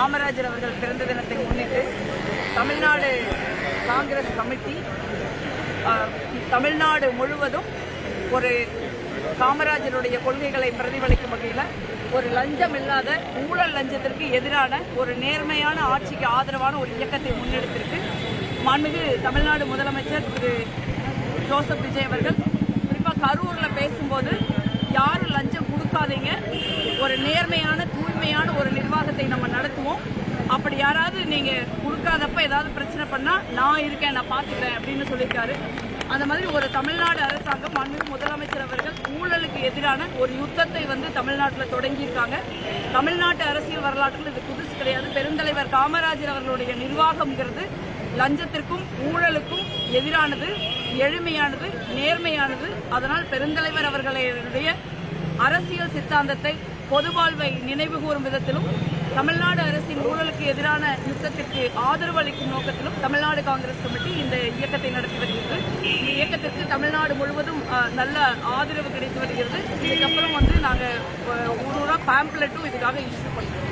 காமராஜர் அவர்கள் பிறந்த தினத்தை முன்னிட்டு தமிழ்நாடு காங்கிரஸ் கமிட்டி தமிழ்நாடு முழுவதும் ஒரு காமராஜருடைய கொள்கைகளை பிரதிபலிக்கும் வகையில் ஒரு லஞ்சம் இல்லாத ஊழல் லஞ்சத்திற்கு எதிரான ஒரு நேர்மையான ஆட்சிக்கு ஆதரவான ஒரு இயக்கத்தை முன்னெடுத்திருக்கு. மாண்புமிகு தமிழ்நாடு முதலமைச்சர் திரு ஜோசப் விஜய் அவர்கள் குறிப்பாக கரூரில் பேசும்போது யாரும் லஞ்சம் கொடுக்காதீங்க, ஒரு நேர்மையான தூய்மையான ஒரு நிர்வாகத்தை நம்ம நடத்துவோம், அப்படி யாராவது நீங்கள் கொடுக்காதப்ப ஏதாவது பிரச்சனை பண்ணால் நான் இருக்கேன், நான் பார்த்துக்கிறேன் அப்படின்னு சொல்லியிருக்காரு. அந்த மாதிரி ஒரு தமிழ்நாடு அரசாங்கம் மாண்புமிகு முதலமைச்சர் அவர்கள் ஊழலுக்கு எதிரான ஒரு யுத்தத்தை தமிழ்நாட்டில் தொடங்கியிருக்காங்க. தமிழ்நாட்டு அரசியல் வரலாற்றில் இது புதுசு கிடையாது. பெருந்தலைவர் காமராஜர் அவர்களுடைய நிர்வாகம்ங்கிறது லஞ்சத்திற்கும் ஊழலுக்கும் எதிரானது, எளிமையானது, நேர்மையானது. அதனால் பெருந்தலைவர் அவர்களுடைய அரசியல் சித்தாந்தத்தை, பொது வாழ்வை நினைவு கூறும் விதத்திலும் தமிழ்நாடு அரசின் ஊழலுக்கு எதிரான யுத்தத்திற்கு ஆதரவு அளிக்கும் நோக்கத்திலும் தமிழ்நாடு காங்கிரஸ் கமிட்டி இந்த இயக்கத்தை நடத்தி வருகிறது. இந்த இயக்கத்திற்கு தமிழ்நாடு முழுவதும் நல்ல ஆதரவு கிடைத்து வருகிறது. இதுக்கப்புறம் நாங்கள் ஊரூரா பேம்ப்லெட்டும் இதுக்காக இஷ்யூ பண்ணுறோம்.